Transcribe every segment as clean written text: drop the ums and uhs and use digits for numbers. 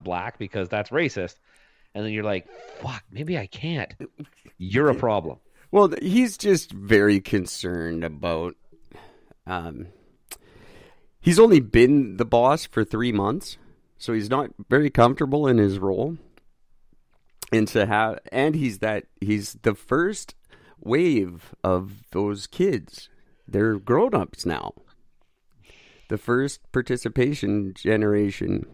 black because that's racist. And then you're like, fuck, maybe I can't. You're a problem. Well, he's just very concerned about. He's only been the boss for 3 months, so he's not very comfortable in his role. And he's the first wave of those kids. They're grown-ups now. The first participation generation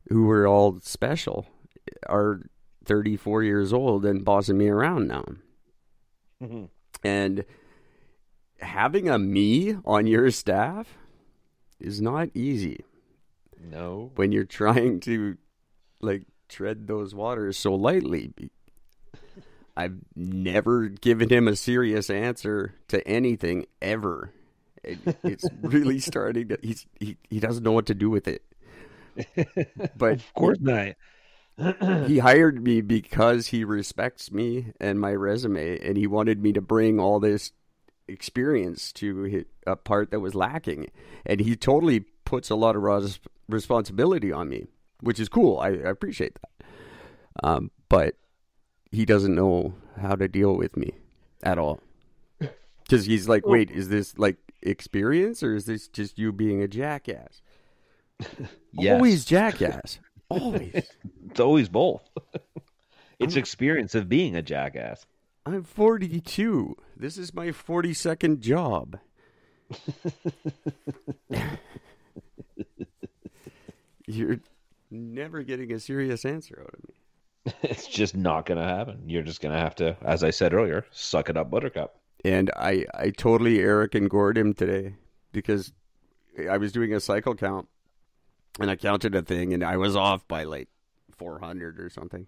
who were all special are 34 years old and bossing me around now. Mm-hmm. And having a me on your staff is not easy. No. When you're trying to tread those waters so lightly. I've never given him a serious answer to anything ever. It's really starting to he doesn't know what to do with it. But of course not. He hired me because he respects me and my resume, and he wanted me to bring all this experience to a part that was lacking. And he totally puts a lot of responsibility on me, which is cool. I appreciate that. But he doesn't know how to deal with me at all. Because he's like, wait, is this like experience or is this just you being a jackass? Yes. Always jackass. Always. It's always both. It's experience of being a jackass. I'm 42. This is my 42nd job. You're never getting a serious answer out of me. It's just not going to happen. You're just going to have to, as I said earlier, suck it up, buttercup. And I totally Eric and Gord him today because I was doing a cycle count and I counted a thing and I was off by like 400 or something.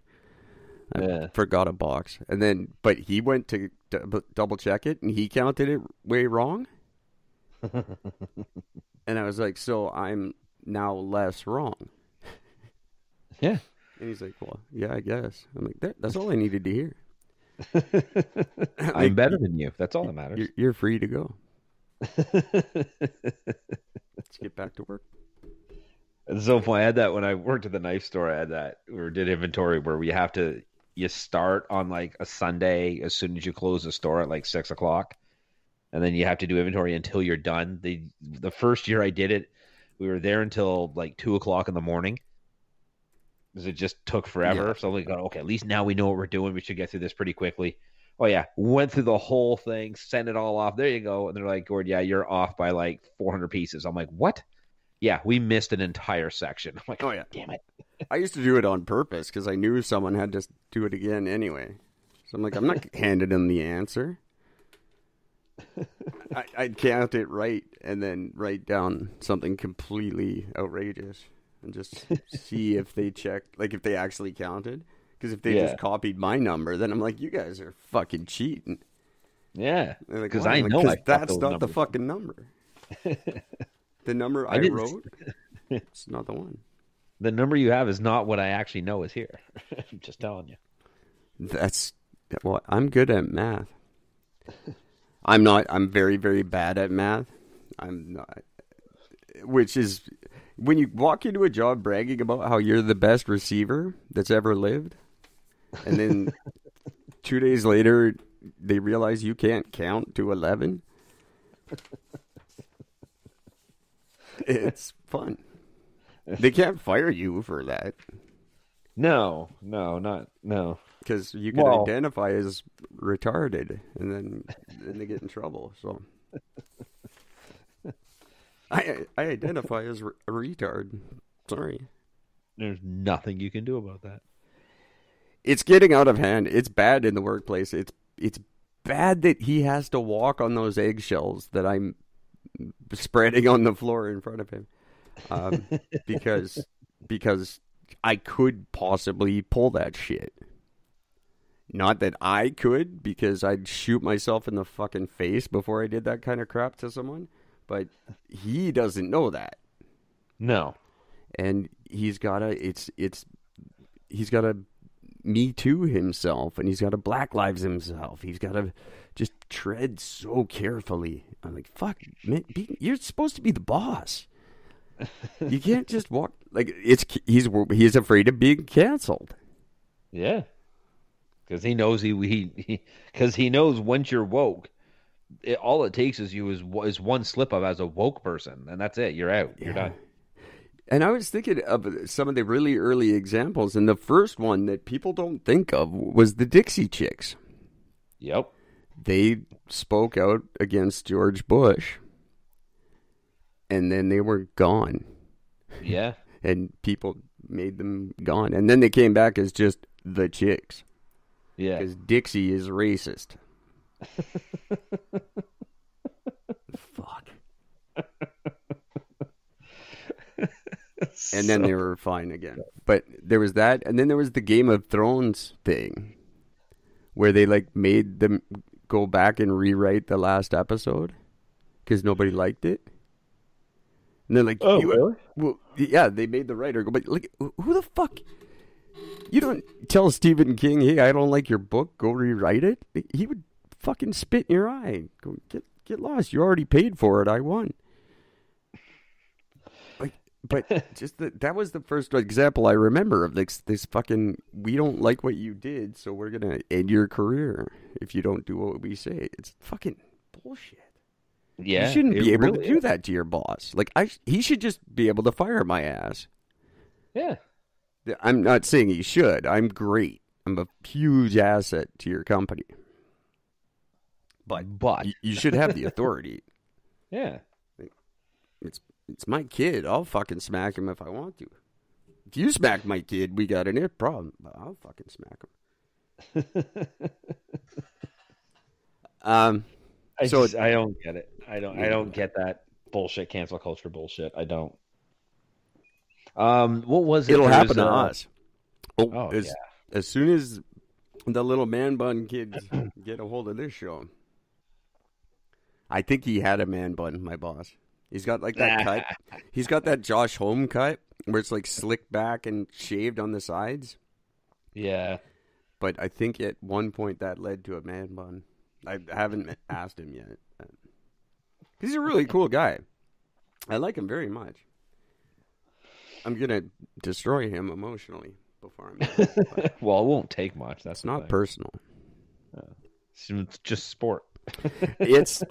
I forgot a box. And then, but he went to double check it and he counted it way wrong. And I was like, so I'm now less wrong. Yeah. And he's like, well, yeah, I guess. I'm like, that's all I needed to hear. I'm better than you. That's all that matters. You're free to go. Let's get back to work. It's so funny. I had that when I worked at the knife store. I had that or did inventory where you start on like a Sunday as soon as you close the store at like 6:00, and then you have to do inventory until you're done. The first year I did it, we were there until like 2:00 in the morning. Because it just took forever. Yeah. So we go, okay, at least now we know what we're doing. We should get through this pretty quickly. Oh, yeah. Went through the whole thing, sent it all off. There you go. And they're like, Gord, yeah, you're off by like 400 pieces. I'm like, what? Yeah, we missed an entire section. I'm like, oh, yeah. Damn it. I used to do it on purpose because I knew someone had to do it again anyway. So I'm like, I'm not handing them the answer. I'd count it right and then write down something completely outrageous. And just see if they checked, like if they actually counted. Because if they just copied my number, then I'm like, you guys are fucking cheating. Yeah. Because like, I know that's not numbers. The fucking number. The number I wrote, it's not the one. The number you have is not what I actually know is here. I'm just telling you. I'm good at math. I'm very, very bad at math. I'm not. Which is... When you walk into a job bragging about how you're the best receiver that's ever lived, and then 2 days later they realize you can't count to 11, it's fun. They can't fire you for that. No. Because you can identify as retarded, and then they get in trouble, so... I identify as a retard. Sorry. There's nothing you can do about that. It's getting out of hand. It's bad in the workplace. It's bad that he has to walk on those eggshells that I'm spreading on the floor in front of him. Because I could possibly pull that shit. Not that I could, because I'd shoot myself in the fucking face before I did that kind of crap to someone. But he doesn't know that. No. And he's gotta Me Too himself, and he's gotta Black Lives himself. He's gotta just tread so carefully. I'm like, fuck, man, you're supposed to be the boss. You can't just walk like he's afraid of being canceled. Yeah, because he knows because he knows once you're woke, all it takes is one slip up as a woke person, and that's it. You're out. You're Yeah. done. And I was thinking of some of the really early examples, and the first one that people don't think of was the Dixie Chicks. Yep. They spoke out against George Bush, and then they were gone. Yeah. And people made them gone. And then they came back as just the Chicks. Yeah. Because Dixie is racist. Fuck. And then they were fine again. But there was that, and then there was the Game of Thrones thing, where they like made them go back and rewrite the last episode because nobody liked it. And they're like, "Oh, really? Well, yeah, they made the writer go, but like, who the fuck? You don't tell Stephen King, hey, I don't like your book, go rewrite it. He would fucking spit in your eye. Go get lost. You already paid for it. I won. But just that was the first example I remember of this fucking, we don't like what you did, so we're going to end your career if you don't do what we say. It's fucking bullshit. Yeah. You shouldn't be able really to do that to your boss. Like, he should just be able to fire my ass. Yeah. I'm not saying he should. I'm great. I'm a huge asset to your company. But you should have the authority. Yeah. It's my kid. I'll fucking smack him if I want to. If you smack my kid, we got a problem. But I'll fucking smack him. I don't get it. I don't get that bullshit cancel culture bullshit. I don't. What was it? It'll happen to us. Yeah. As soon as the little man bun kids get a hold of this show, I think he had a man bun, my boss. He's got like that cut. He's got that Josh Homme cut where it's like slicked back and shaved on the sides. Yeah. But I think at one point that led to a man bun. I haven't asked him yet. He's a really cool guy. I like him very much. I'm going to destroy him emotionally before I'm done. Well, it won't take much. That's not personal. It's just sport. It's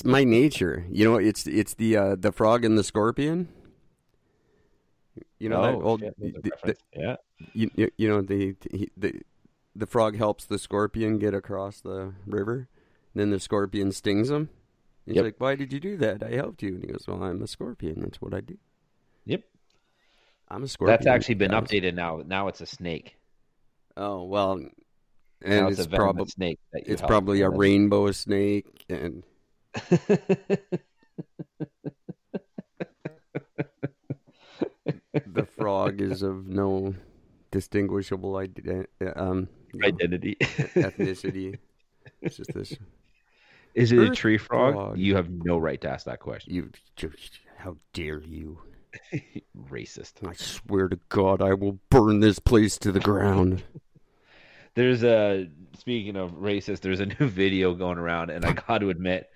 my nature. You know, it's the frog and the scorpion. You know that old yeah. You know the frog helps the scorpion get across the river, and then the scorpion stings him. He's like, "Why did you do that? I helped you." And he goes, "Well, I'm a scorpion. That's what I do." Yep. I'm a scorpion. That's actually been updated now. Now it's a snake. Oh well. And it's probably snake. It's probably a rainbow snake, and the frog is of no distinguishable identity. Ethnicity. It's just this. Is it a tree frog? You have no right to ask that question. How dare you? Racist. I swear to God, I will burn this place to the ground. Speaking of racist, there's a new video going around, and I got to admit,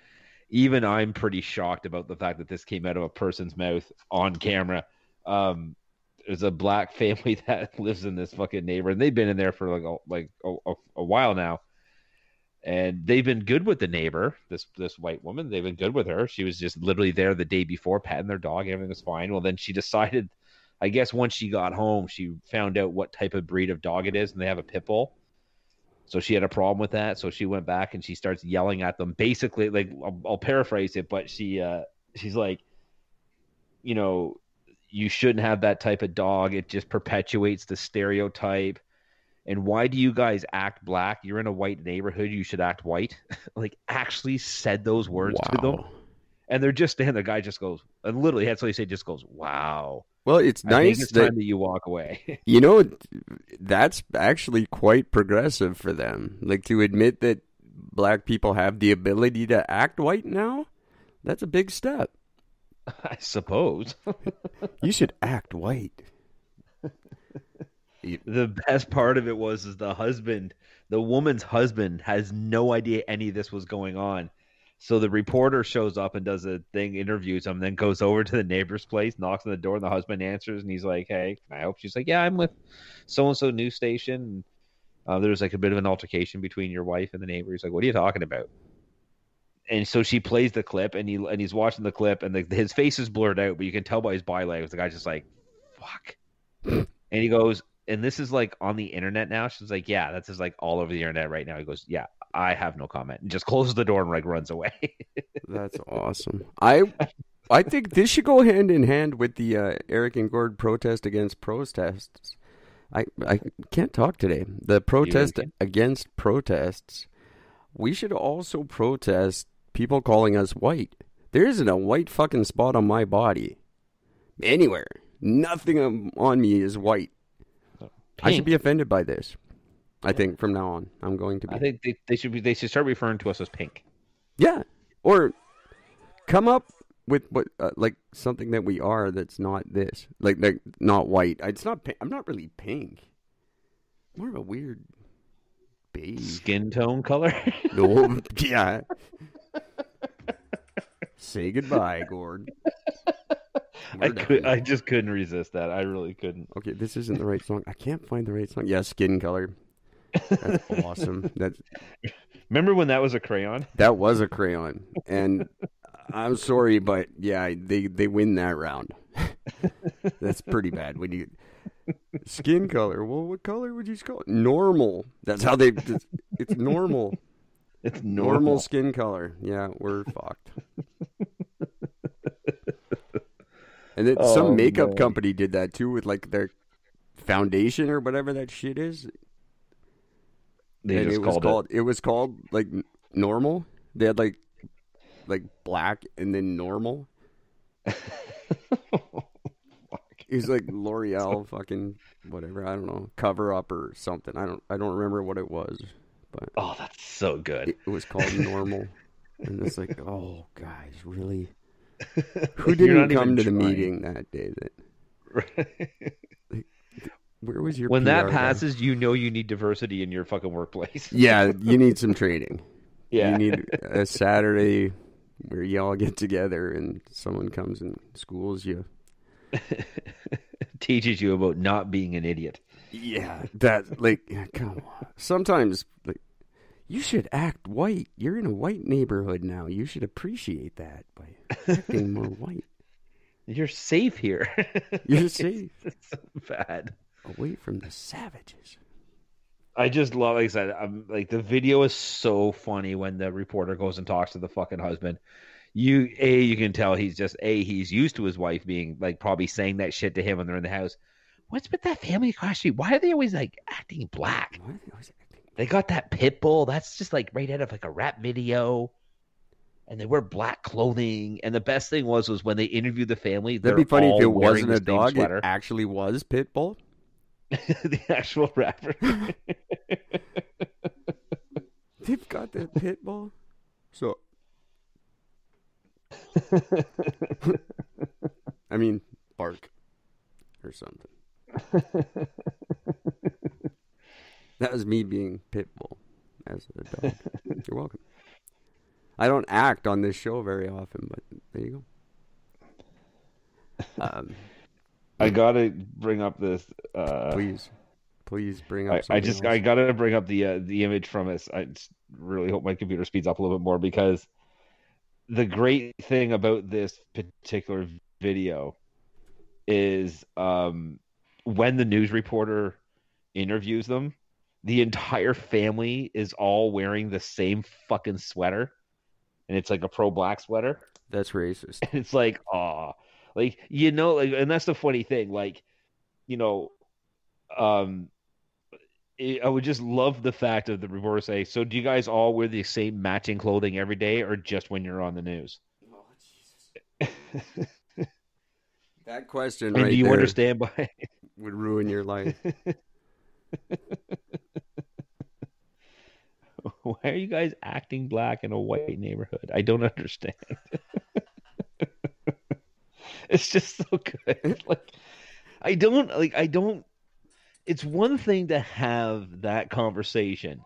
even I'm pretty shocked about the fact that this came out of a person's mouth on camera. There's a black family that lives in this fucking neighborhood, and they've been in there for a while now, and they've been good with the neighbor, this white woman. They've been good with her. She was just literally there the day before, petting their dog. Everything was fine. Well, then she decided, I guess once she got home, she found out what type of breed of dog it is, and they have a pit bull. So she had a problem with that. So she went back and she starts yelling at them. Basically, like, I'll paraphrase it, but she's like, you know, you shouldn't have that type of dog. It just perpetuates the stereotype. And why do you guys act black? You're in a white neighborhood. You should act white. Like, actually said those words to them. And they're just standing. The guy just goes, and literally, that's what he said, just goes, wow. Well, it's nice it's time that you walk away. You know, that's actually quite progressive for them. Like, to admit that black people have the ability to act white now, that's a big step. I suppose. You should act white. The best part of it was the woman's husband has no idea any of this was going on. So the reporter shows up and does a thing, interviews him, then goes over to the neighbor's place, knocks on the door, and the husband answers, and he's like, "Hey, can I help?" She's like, "Yeah, I'm with so and so news station. There was like a bit of an altercation between your wife and the neighbor." He's like, "What are you talking about?" And so she plays the clip, and he's watching the clip, and his face is blurred out, but you can tell by his body language the guy's just like, "Fuck." And he goes, and this is like on the internet now. She's like, "Yeah, that's just like all over the internet right now." He goes, "Yeah, I have no comment," and just closes the door and like runs away. That's awesome. I think this should go hand in hand with the Eric and Gord protest against protests. I can't talk today. The protest against protests. We should also protest people calling us white. There isn't a white fucking spot on my body. Anywhere. Nothing on me is white. Pink. I should be offended by this. I think from now on, I'm going to be. I think they should start referring to us as pink. Yeah. Or come up with what like something that we are that's not this. Like not white. It's not I'm not really pink. More of a weird beige. Skin tone color? No, yeah. Say goodbye, Gord. I just couldn't resist that. I really couldn't. Okay, this isn't the right song. I can't find the right song. Yeah, skin color. That's awesome. Remember when that was a crayon? That was a crayon. And I'm sorry, but yeah, they win that round. That's pretty bad. When you skin color. Well, what color would you call it? Normal. That's how they. It's normal. It's normal skin color. Yeah, we're fucked. And then some makeup company did that too with like their foundation or whatever that shit is. It was called like normal. They had like black and then normal. It was like L'Oreal fucking whatever, I don't know, cover up or something. I don't remember what it was, but that's so good. It was called normal. And it's like, oh guys, really? Who didn't come to the meeting that day? Like, where was your when PR that passes guy? You know you need diversity in your fucking workplace. Yeah, you need some training. Yeah, you need a Saturday where y'all get together and someone comes and schools you. Teaches you about not being an idiot. Yeah, that like come on. Sometimes like you should act white. You're in a white neighborhood now. You should appreciate that by acting more white. You're safe here. You're safe. It's so bad. Away from the savages. I just love, like I said, like the video is so funny when the reporter goes and talks to the fucking husband. You can tell he's used to his wife being like probably saying that shit to him when they're in the house. What's with that family across the street? Why are they always like acting black? Why are they always acting black? They got that pit bull. That's just like right out of like a rap video. And they wear black clothing. And the best thing was when they interviewed the family. That'd be funny if it wasn't a dog. It actually was Pitbull. The actual rapper. They've got that Pitbull. So. I mean, bark or something. That was me being Pitbull as a dog. You're welcome. I don't act on this show very often, but there you go. I gotta bring up this. Please bring up. I gotta bring up the image from it. I just really hope my computer speeds up a little bit more, because the great thing about this particular video is when the news reporter interviews them, the entire family is all wearing the same fucking sweater, and it's like a pro-black sweater. That's racist. And it's like, aw. Like, you know, like, and that's the funny thing. Like, you know, I would just love the fact of the reporter say, so do you guys all wear the same matching clothing every day, or just when you're on the news? Oh, Jesus. That question and right do you there understand why? Would ruin your life. Why are you guys acting black in a white neighborhood? I don't understand. It's just so good. I don't. It's one thing to have that conversation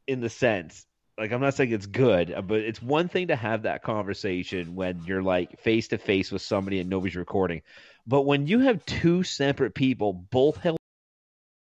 in the sense like I'm not saying it's good, but it's one thing to have that conversation when you're like face to face with somebody and nobody's recording. But when you have two separate people both held